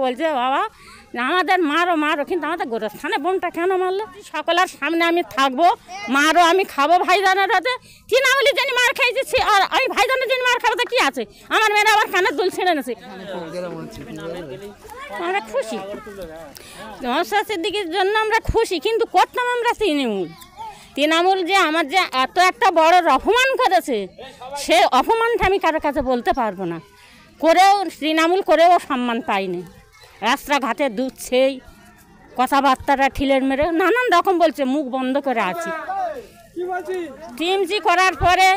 বলছে বাবা আমাদের মারো মারো, কিন্তু আমাদের গোরস্থানে বোমটা কেন মারলো? সকলের সামনে আমি থাকবো, মারও আমি খাবো ভাইজানের হাতে। তৃণমূলি যিনি মার খাইছি আর আমি ভাইজানের যিনি মার খাবো, তো কি আছে? আমার মেয়েরা আবার কানের দুল ছিঁড়ে নেছে। আমরা খুশি, নওশাদ সিদ্দিকীর জন্য আমরা খুশি, কিন্তু করতাম আমরা তৃণমূল যে আমার যে এত একটা বড় অপমান করেছে, সে অপমানটা আমি কারোর কাছে বলতে পারবো না। করেও তৃণমূল করেও সম্মান পাইনি। রাস্তাঘাটে দুধছেই, কথাবার্তাটা ঠিলের মেরে নানান রকম বলছে, মুখ বন্ধ করে আছি। টিএমসি করার পরে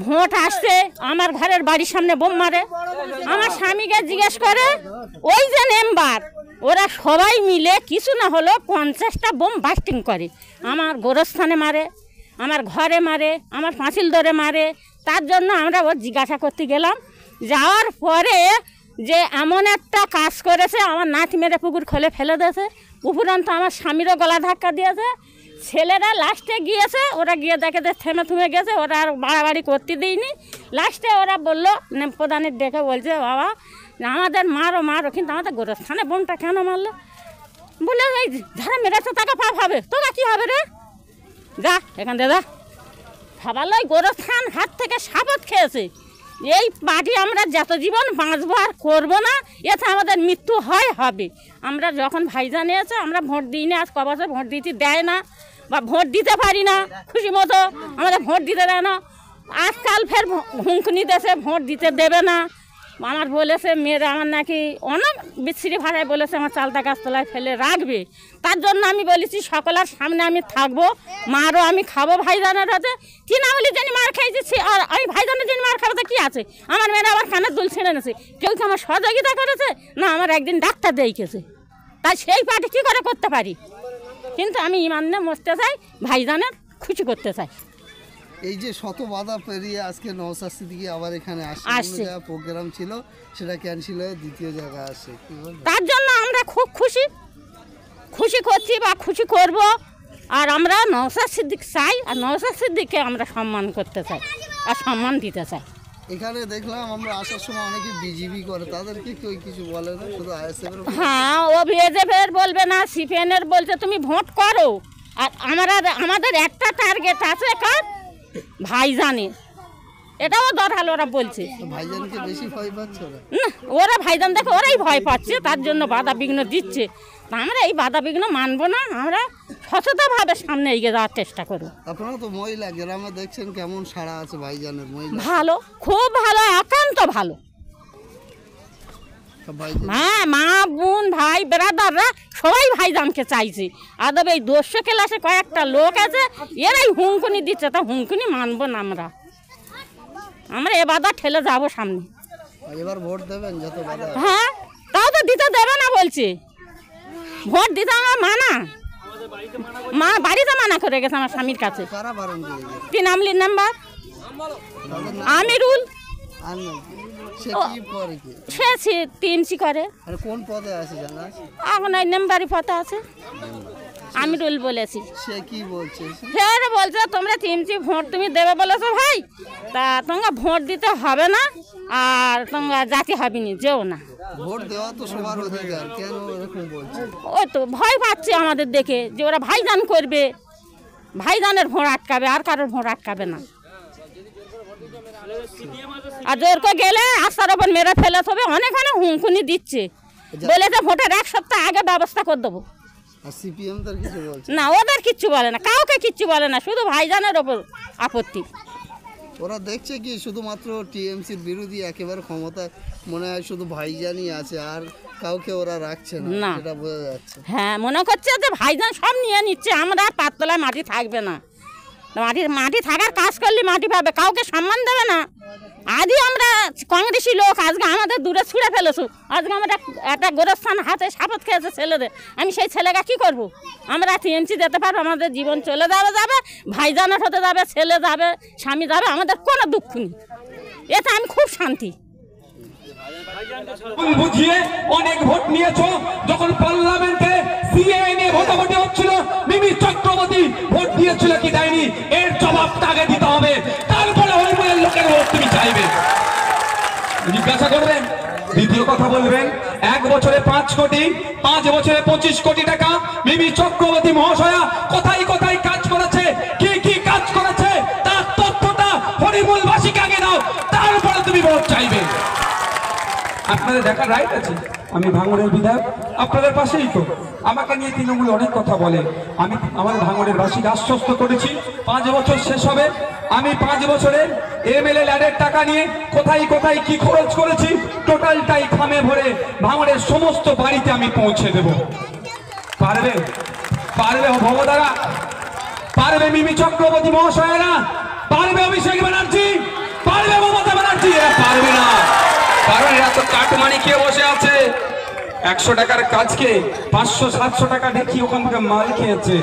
ভোট আসছে, আমার ঘরের বাড়ির সামনে বোম মারে। আমার স্বামীকে জিজ্ঞেস করে ওই যে মেম্বার, ওরা সবাই মিলে কিছু না হলো 50টা বোম বাস্টিং করে। আমার গোরস্থানে মারে, আমার ঘরে মারে, আমার পাঁচিল ধরে মারে। তার জন্য আমরা ওর জিজ্ঞাসা করতে গেলাম। যাওয়ার পরে যে এমন একটা কাজ করেছে, আমার নাতি মেরে পুকুর খোলে ফেলে দিয়েছে। উপরন্ত আমার স্বামীরও গলা ধাক্কা দিয়েছে। ছেলেরা লাস্টে গিয়েছে, ওরা গিয়ে দেখে থেমে থেমে গেছে, ওরা আর বাড়াবাড়ি করতে দিইনি। লাস্টে ওরা বললো, প্রধানের ডেকে বলছে বাবা আমাদের মারো মারো, কিন্তু আমাদের গোরস্থানে বোমটা কেন মারলো? বলে এই যারা মেরেছে তাকে পাপ হবে, তোরা কী হবে রে? যা এখান থেকে যা। ভাবালো গোরস্থান হাত থেকে শপথ খেয়েছে, এই পার্টি আমরা যত জীবন বাঁচবো আর করবো না, এতে আমাদের মৃত্যু হবে। আমরা যখন ভাইজান নিয়েছে আমরা ভোট দিই না, আজ ক বছর ভোট দিতে দেয় না বা ভোট দিতে পারি না খুশি মতো, আমাদের ভোট দিতে দেয় না। আজকাল ফের হুঁকনি দেশে ভোট দিতে দেবে না। আমার বলেছে মেয়েরা আমার নাকি অনেক বিচ্ছিরি ভাড়ায় বলেছে আমার চালতা গাছতলায় ফেলে রাখবে। তার জন্য আমি বলেছি সকলের সামনে আমি থাকবো, মারও আমি খাবো ভাইজানের হাতে। তৃণমূলি যিনি মার খাইছি আর আমি ভাইজানের যিনি মার খাবো, তো কি আছে? আমার মেয়েরা আবার কানের দুল ছিঁড়ে নেছে। কেউ কি আমার সহযোগিতা করেছে? না, আমার একদিন ডাক্তার দেখিয়েছে। তাই সেই পার্টি কী করে করতে পারি? কিন্তু আমি ইমানে মরতে চাই, ভাইজানের খুশি করতে চাই। এই যে শত বাধা পেরিয়ে আজকে নওশাদ সিদ্দিকী আবার এখানে আসছে, প্রোগ্রাম ছিল সেটা ক্যান্সেল হয়ে দ্বিতীয় জায়গায় আসছে, তার জন্য আমরা খুব খুশি করছি বা খুশি করব। আর আমরা নওশাদ সিদ্দিক চাই, আর নওশাদ সিদ্দিককে আমরা সম্মান করতে চাই আর সম্মান দিতে চাই। এখানে দেখলাম আমরা আসার সময় অনেকে বিজেপি করে, তাদেরকে কেউ কিছু বলে না, শুধু আইএসএফ এর? হ্যাঁ, ও বিজেপির বলবে না, সিপিএনের বলছে তুমি ভোট করো। আর আমাদের একটা টার্গেট আছে, কার? ভাইজানে। এটাও দরকার ওরা বলছে। ভাইজানকে বেশি ভয় পাচ্ছে ওরা? না, ওরা ভাইজান দেখে ওরাই ভয় পাচ্ছে, তার জন্য বাধা বিঘ্ন দিচ্ছে। আমরা এই বাধা বিঘ্ন মানবো না, আমরা সচেতনভাবে সামনে এগিয়ে যাওয়ার চেষ্টা করবো। আপনারা তো মহিলা, গ্রামে দেখছেন কেমন সাড়া আছে ভাইজানের? মহিলা ভালো, খুব ভালো, একান্ত ভালো। হ্যাঁ, মা বোন ভাই বেড়াদাররা সবাই ভাইজানকে চাইছে। আদব এই 200 ক্লাসে কয়েকটা লোক আছে, এরাই হুঁকুনি দিচ্ছে, তা হুঁকুনি মানবো না। আমরা এ বাধা ঠেলে যাবো সামনে। এবার ভোট দেবেন যত বাধা? হ্যাঁ, তাও তো দিতে দেবে না বলছে। ভোট দিতে আমার বাড়িতে মানা করে গেছে আমার স্বামীর কাছে। তৃণমূলের নাম্বার আমিরুল, সে টিএমসি করে। কোন পদে আছে জানা? এখন ওই নাম্বারই পদে আছে। আমিরুল বলেছি। সে কি বলছে? সে বলছে তোমরা টিএমসি ভোট তুমি দেবে বলেছো ভাই, তা তোমরা ভোট দিতে হবে না, আর তোমরা জাতি হবে না, যেও না। ভোট দেওয়া তো সবার অধিকার, কেন এরকম বলছে? ওই তো ভয় পাচ্ছে আমাদের দেখে, যে ওরা ভাইজান করবে, ভাইজানের ভোট আটকাবে, আর কারোর ভোট আটকাবে না। আর জোর করে গেলে আস্তার ওপর মেরে ফেলে হবে, অনেক হুঁকুনি দিচ্ছে, বলেছে ভোটের 1 সপ্তাহ আগে ব্যবস্থা করে দেবো। না, ওদের কিচ্ছু বলে না, কাউকে কিচ্ছু বলে না, শুধু ভাইজানের ওপর আপত্তি। ওরা দেখছে কি শুধুমাত্র টিএমসির বিরোধী একেবারে ক্ষমতায় মনে হয় শুধু ভাইজানই আছে, আর কাউকে ওরা রাখছে না, এটা বোঝা যাচ্ছে। হ্যাঁ, মনে করছে যে ভাইজান সব নিয়ে নিচ্ছে, আমরা পাততলায় মাটি থাকবে না। মাটি থাকার কাজ করলে মাটি পাবে, কাউকে সম্মান দেবে না। আজই আমরা কংগ্রেসি লোক, আজকে আমাদের দূরে ছুঁড়ে ফেলেছো। আজকে আমরা একটা গোরস্থান হাতে শপথ খেয়েছে ছেলেদের, আমি সেই ছেলেকে কী করবো? আমরা টিএমসি যেতে পারবো, আমাদের জীবন চলে যাবে, ভাইজানের হতে যাবে, ছেলে যাবে, স্বামী যাবে, আমাদের কোনো দুঃখ নেই। এতে আমি খুব শান্তি। বুঝিয়ে অনেক ভোট নিয়েছো, যখন পার্লামেন্টে সিএএ নিয়ে ভোটাভুটি হচ্ছিল, মিমি চক্রবর্তী ভোট দিয়েছিল কি দেয়নি, এর জবাবটা আগে দিতে হবে, তারপরে হরিপুরের লোকের ভোট তুমি চাইবে। জিজ্ঞাসা করবেন দ্বিতীয় কথা বলবেন, 1 বছরে 5 কোটি, 5 বছরে 25 কোটি টাকা মিমি চক্রবর্তী মহাশয়া কোথায় কোথায় কাজ করেছে, কি কি কাজ করেছে তার তথ্যটা হরিমুলবাসীকে আগে দাও, তারপরে তুমি ভোট চাইবে। আপনাদের দেখার রাইট আছে, আমি ভাঙড়ের বিধায়ক, আপনাদের পাশেই তো। আমাকে নিয়ে তৃণমূল অনেক কথা বলে, আমি আমার ভাঙড়ের বাসীকে আশ্বস্ত করেছি 5 বছর শেষ হবে, আমি 5 বছরের এমএলএ ল্যাডের টাকা নিয়ে কোথায় কোথায় কি খরচ করেছি টোটালটাই খামে ভরে ভাঙড়ের সমস্ত বাড়িতে আমি পৌঁছে দেব। পারবে পারবে ভবদারা, পারবে মিমি চক্রবর্তী মহাশয়েরা, পারবে অভিষেক ব্যানার্জি, পারবে মমতা ব্যানার্জি? এরা পারবে না, কারণ এরা তো কাটমানি খেয়ে বসে আছে। 100 টাকার কাজকে 500-700 টাকা দেখি ওখান থেকে মাল খেয়েছে।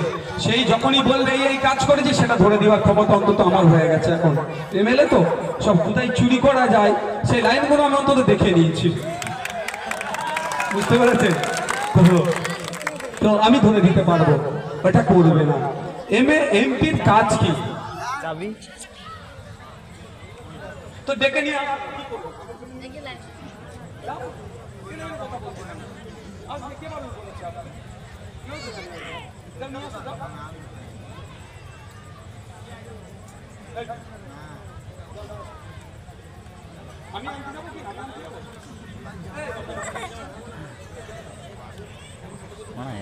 সেই যখনই বলবে এই কাজ করেছি, সেটা ধরে দেওয়ার ক্ষমতা অন্তত আমার হয়ে গেছে। এখন এমএলএ তো সব কোথায় চুরি করা যায় সেই লাইনগুলো আমি অন্তত দেখে নিয়েছি, বুঝতে পেরেছেন তো আমি ধরে দিতে পারবো, এটা করবে না। এমপির কাজ কি তো ডেকে নিয়ে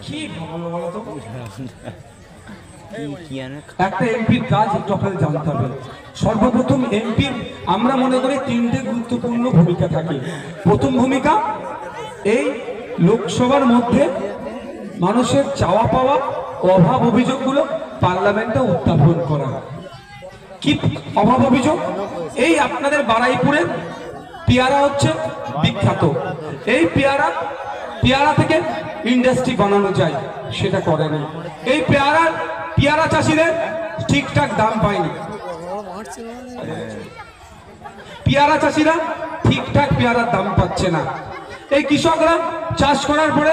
কি ভালো বলো তো, একটা এমপির কাজ একটু আপনাদের জানতে হবে। সর্বপ্রথম এমপির আমরা মনে করি 3টে গুরুত্বপূর্ণ ভূমিকা থাকে। প্রথম ভূমিকা, এই লোকসভার মধ্যে মানুষের চাওয়া পাওয়া অভাব অভিযোগগুলো পার্লামেন্টে উত্থাপন করা। কি অভাব অভিযোগ? এই আপনাদের বারাইপুরের পেয়ারা হচ্ছে বিখ্যাত, এই পেয়ারা থেকে ইন্ডাস্ট্রি বানানো যায়, সেটা করে না। এই পেয়ারা চাষিদের ঠিকঠাক দাম পায়নি, পেয়ারা চাষিরা ঠিকঠাক পেয়ারার দাম পাচ্ছে না। এই কৃষকরা চাষ করার পরে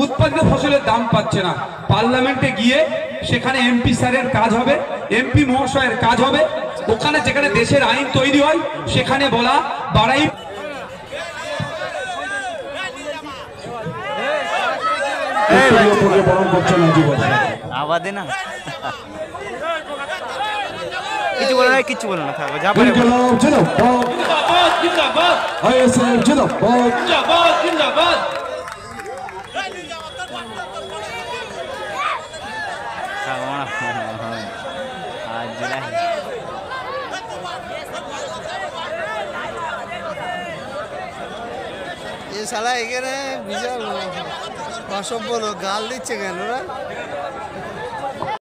উৎপাদিত ফসলের দাম পাচ্ছে না। পার্লামেন্টে গিয়ে সেখানে এমপি স্যারের কাজ হবে, এমপি মহাশয়ের কাজ হবে, ওখানে যেখানে দেশের আইন তৈরি হয় সেখানে বলা বাড়াই আবাদে না কিছু বলে না, কিছু বলে না, থাকো যা পারে এ শালা এখানে বিশাল অসভ্য লোক, গাল দিচ্ছে কেন ওরা?